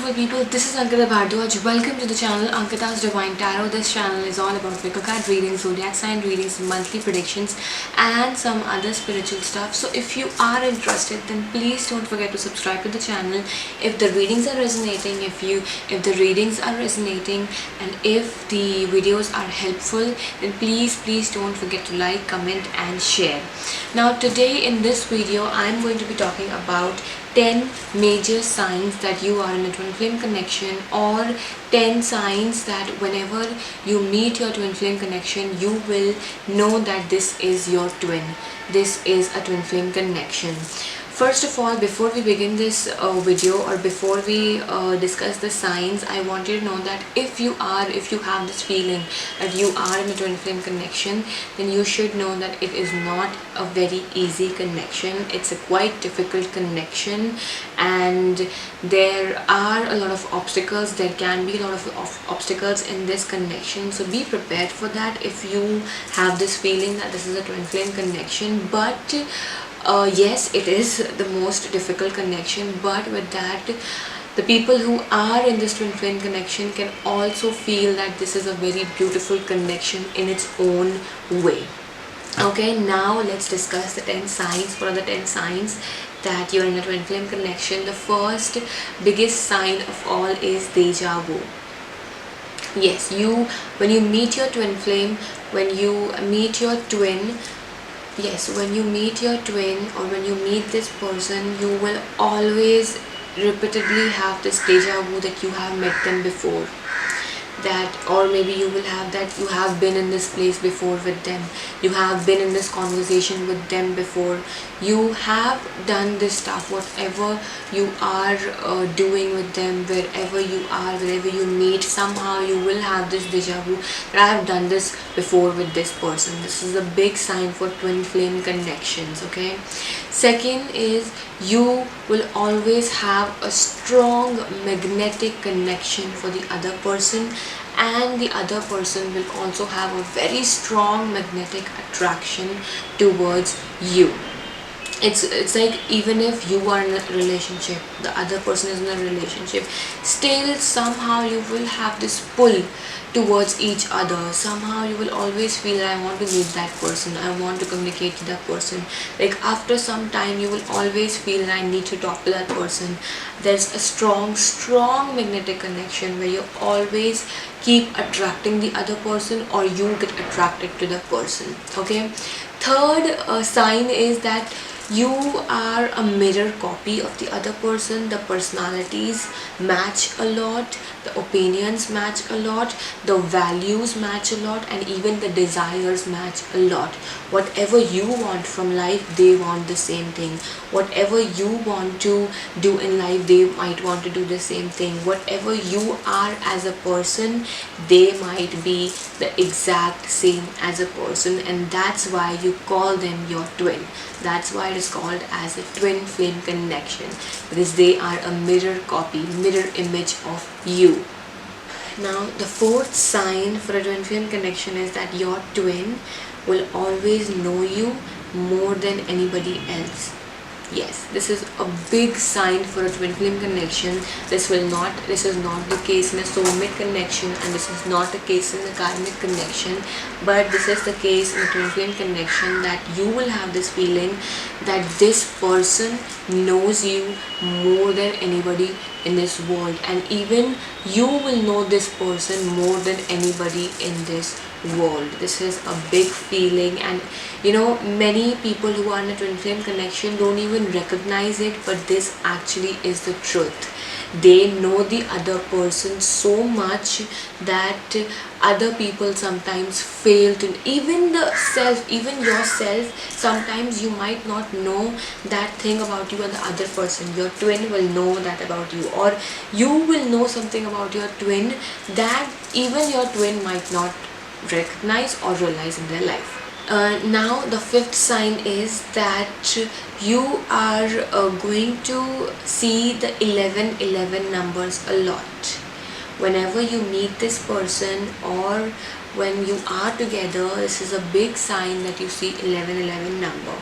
beautiful people, this is Ankita Bhardwaj. Welcome to the channel Ankita's Divine Tarot. This channel is all about pick a card readings, zodiac sign readings, monthly predictions and some other spiritual stuff. So if you are interested, then please don't forget to subscribe to the channel. If the readings are resonating, if the readings are resonating and if the videos are helpful, then please don't forget to like, comment and share. Now today in this video I'm going to be talking about 10 major signs that you are in a twin flame connection, or 10 signs that whenever you meet your twin flame connection, you will know that this is your twin. This is a twin flame connection. First of all, before we begin this video, or before we discuss the signs, I want you to know that if you have this feeling that you are in a twin flame connection, then you should know that it is not a very easy connection. It's a quite difficult connection and there are a lot of obstacles. There can be a lot of obstacles in this connection, so be prepared for that if you have this feeling that this is a twin flame connection. But yes, it is the most difficult connection, but with that, the people who are in this twin flame connection can also feel that this is a very beautiful connection in its own way. Okay, now let's discuss the 10 signs. What are the 10 signs that you're in a twin flame connection? The first biggest sign of all is deja vu. Yes, when you meet your twin flame, when you meet your twin, when you meet your twin or when you meet this person, you will always repeatedly have this deja vu that you have met them before, or maybe you will have that you have been in this place before with them, you have been in this conversation with them before, you have done this stuff, whatever you are doing with them, wherever you are, wherever you meet, somehow you will have this deja vu that I have done this before with this person. This is a big sign for twin flame connections. Okay, second is you will always have a strong magnetic connection for the other person, and the other person will also have a very strong magnetic attraction towards you. It's like even if you are in a relationship, the other person is in a relationship, still somehow you will have this pull towards each other. Somehow you will always feel that I want to meet that person, I want to communicate to that person. Like after some time you will always feel that I need to talk to that person. There's a strong magnetic connection where you always keep attracting the other person, or you get attracted to the person. Okay, third sign is that you are a mirror copy of the other person. The personalities match a lot, the opinions match a lot, the values match a lot, and even the desires match a lot. Whatever you want from life, they want the same thing. Whatever you want to do in life, they might want to do the same thing. Whatever you are as a person, they might be the exact same as a person, and that's why you call them your twin. That's why it is called as a twin flame connection, because they are a mirror copy, mirror image of you. Now the fourth sign for a twin flame connection is that your twin will always know you more than anybody else. Yes, this is a big sign for a twin flame connection. This is not the case in a soulmate connection, and this is not the case in a karmic connection, but this is the case in a twin flame connection, that you will have this feeling that this person knows you more than anybody in this world, and even you will know this person more than anybody in this world. This is a big feeling, and many people who are in a twin flame connection don't even recognize it, but this actually is the truth. They know the other person so much that other people sometimes fail to, even yourself, sometimes you might not know that thing about you and the other person. Your twin will know that about you, or you will know something about your twin that even your twin might not recognize or realize in their life. Now the fifth sign is that you are going to see the 1111 numbers a lot. Whenever you meet this person or when you are together, this is a big sign that you see 1111 number.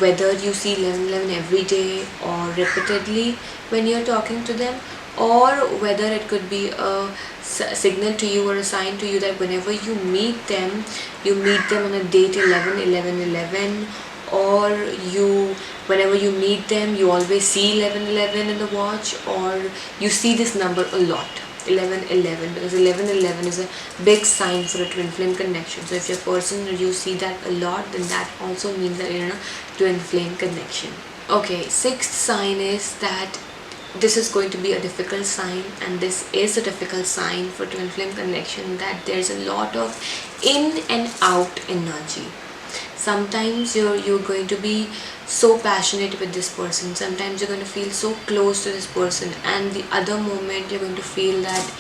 Whether you see 1111 every day or repeatedly when you're talking to them, or whether it could be a signal to you or a sign to you that whenever you meet them on a date 11 or whenever you meet them you always see 11 in the watch, or you see this number a lot, 11 because 11 is a big sign for a twin flame connection. So if you're a person you see that a lot, then that also means that you're in a twin flame connection. Okay, sixth sign is that this is going to be a difficult sign, and this is a difficult sign for twin flame connection, that there's a lot of in and out energy. Sometimes you're going to be so passionate with this person, sometimes you're going to feel so close to this person, and the other moment you're going to feel that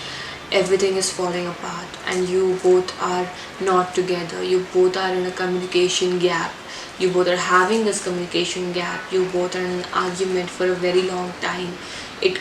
everything is falling apart and you both are not together, you both are in a communication gap, you both are having this communication gap, you both are in an argument for a very long time. It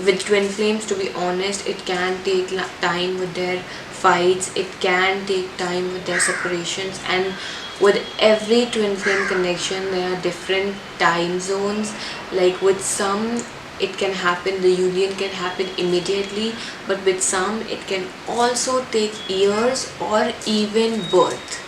with twin flames, to be honest, it can take time with their fights, it can take time with their separations, and with every twin flame connection there are different time zones. Like with some it can happen, the union can happen immediately, but with some it can also take years or even birth.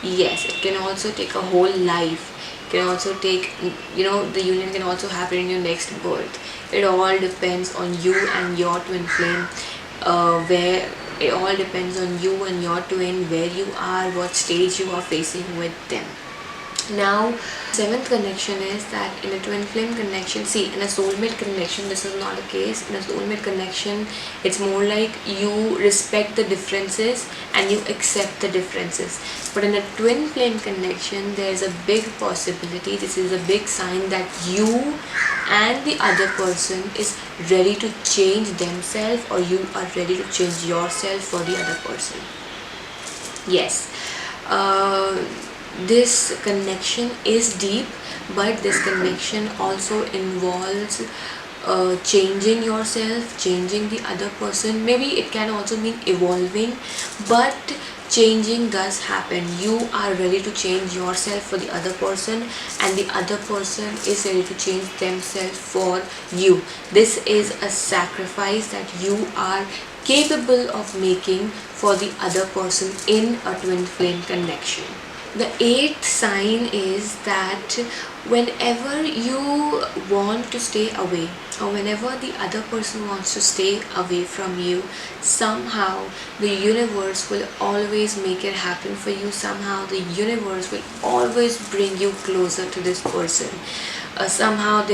Yes, it can also take a whole life, it can also take, the union can also happen in your next birth. It all depends on you and your twin flame, where it all depends on you and your twin, where you are, what stage you are facing with them. Now, seventh connection is that in a twin flame connection, see, in a soulmate connection this is not a case. In a soulmate connection it's more like you respect the differences and you accept the differences, but in a twin flame connection there's a big possibility, this is a big sign that you and the other person is ready to change themselves, or you are ready to change yourself for the other person. Yes, this connection is deep, but this connection also involves changing yourself, changing the other person. Maybe it can also mean evolving, but changing does happen. You are ready to change yourself for the other person, and the other person is ready to change themselves for you. This is a sacrifice that you are capable of making for the other person in a twin flame connection. The eighth sign is that whenever you want to stay away, or whenever the other person wants to stay away from you, somehow the universe will always make it happen for you. Somehow the universe will always bring you closer to this person. Somehow the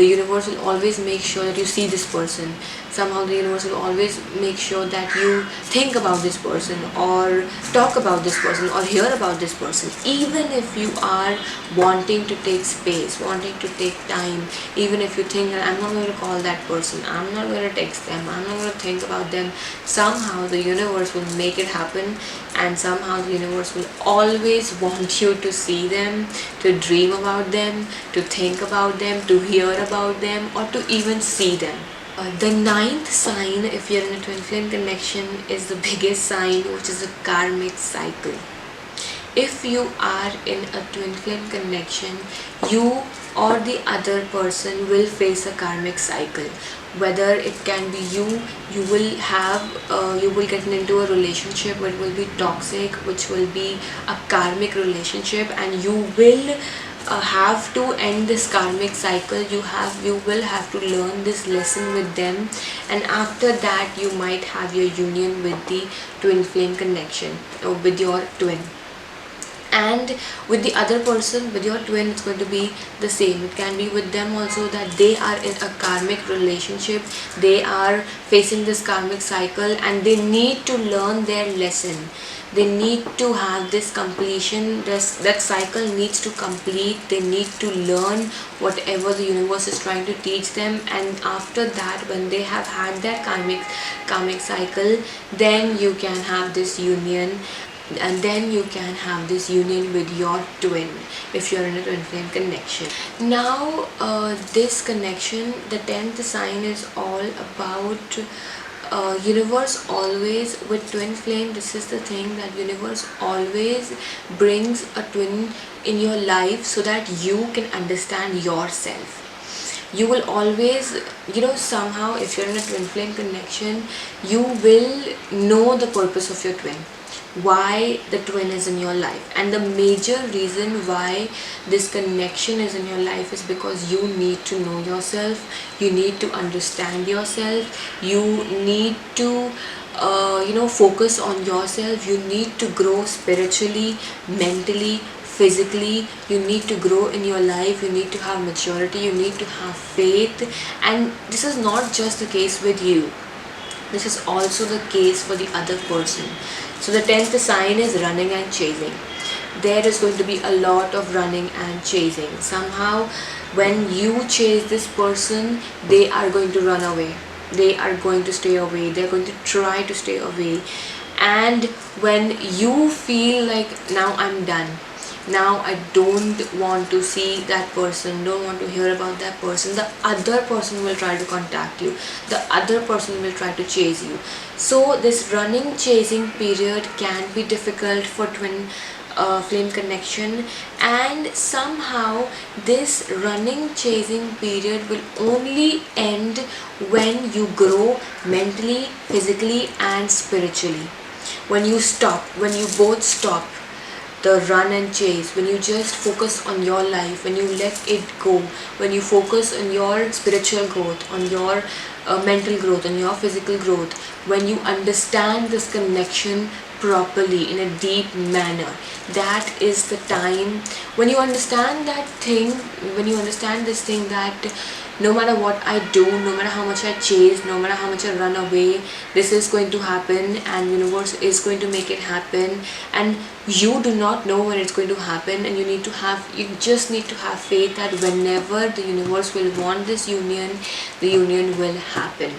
universe will always make sure that you see this person. Somehow the universe will always make sure that you think about this person, or talk about this person, or hear about this person. Even if you are wanting to take space, wanting to take time, even if you think that I'm not going to call that person, I'm not going to text them, I'm not going to think about them, somehow the universe will make it happen, and somehow the universe will always want you to see them, to dream about them, to think about them, to hear about them, or to even see them. The ninth sign, if you're in a twin flame connection, is the biggest sign, which is a karmic cycle. If you are in a twin flame connection, you or the other person will face a karmic cycle. Whether it can be you will get into a relationship which will be toxic, which will be a karmic relationship, and you will have to end this karmic cycle. You will have to learn this lesson with them, and after that you might have your union with the twin flame connection, or with your twin. And with the other person, with your twin, it's going to be the same. It can be with them also, that they are in a karmic relationship, they are facing this karmic cycle, and they need to learn their lesson. They need to have this completion, that cycle needs to complete. They need to learn whatever the universe is trying to teach them, and after that, when they have had their karmic cycle, then you can have this union, and then you can have this union with your twin if you're in a twin flame connection. Now this connection, the 10th sign, is all about universe always, with twin flame, this is the thing, that universe always brings a twin in your life so that you can understand yourself. You will always, somehow if you're in a twin flame connection, you will know the purpose of your twin, why the twin is in your life. And the major reason why this connection is in your life is because you need to know yourself, you need to understand yourself, you need to focus on yourself, you need to grow spiritually, mentally, physically. You need to grow in your life, you need to have maturity, you need to have faith. And this is not just the case with you, this is also the case for the other person. So the 10th sign is running and chasing. There is going to be a lot of running and chasing. Somehow when you chase this person, they are going to run away, they are going to stay away, they're going to try to stay away. And when you feel like, now I'm done, now I don't want to see that person, don't want to hear about that person, the other person will try to contact you, the other person will try to chase you. So this running chasing period can be difficult for twin flame connection. And somehow this running chasing period will only end when you grow mentally, physically and spiritually. When you stop, when you both stop the run and chase, when you just focus on your life, when you let it go, when you focus on your spiritual growth, on your mental growth, on your physical growth, when you understand this connection properly in a deep manner, that is the time when you understand that thing, when you understand this thing, that no matter what I do, no matter how much I chase, no matter how much I run away, this is going to happen and universe is going to make it happen. And you do not know when it's going to happen, and you just need to have faith that whenever the universe will want this union, the union will happen.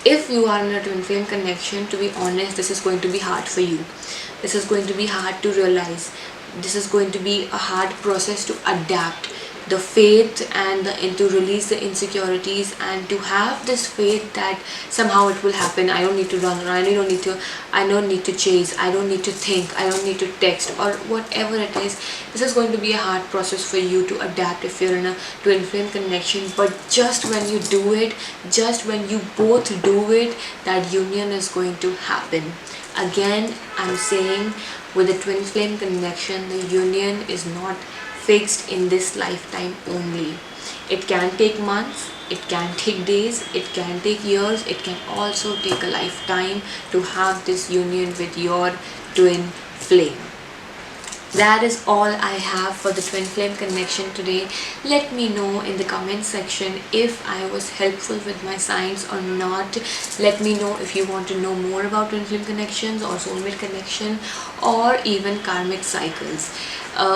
If you are in a twin flame connection, to be honest, this is going to be hard for you. This is going to be hard to realize. This is going to be a hard process to adapt the faith and to release the insecurities, and to have this faith that somehow it will happen. I don't need to run around, I don't need to chase, I don't need to think, I don't need to text, or whatever it is. This is going to be a hard process for you to adapt if you're in a twin flame connection. But just when you do it, just when you both do it, that union is going to happen. Again, I'm saying, with a twin flame connection, the union is not fixed in this lifetime only. It can take months, it can take days, it can take years, it can also take a lifetime to have this union with your twin flame. That is all I have for the twin flame connection today. Let me know in the comment section if I was helpful with my signs or not. Let me know if you want to know more about twin flame connections or soulmate connection or even karmic cycles.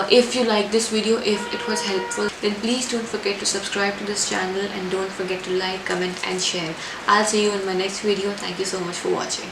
If you like this video, if it was helpful, then please don't forget to subscribe to this channel and don't forget to like, comment and share. I'll see you in my next video. Thank you so much for watching.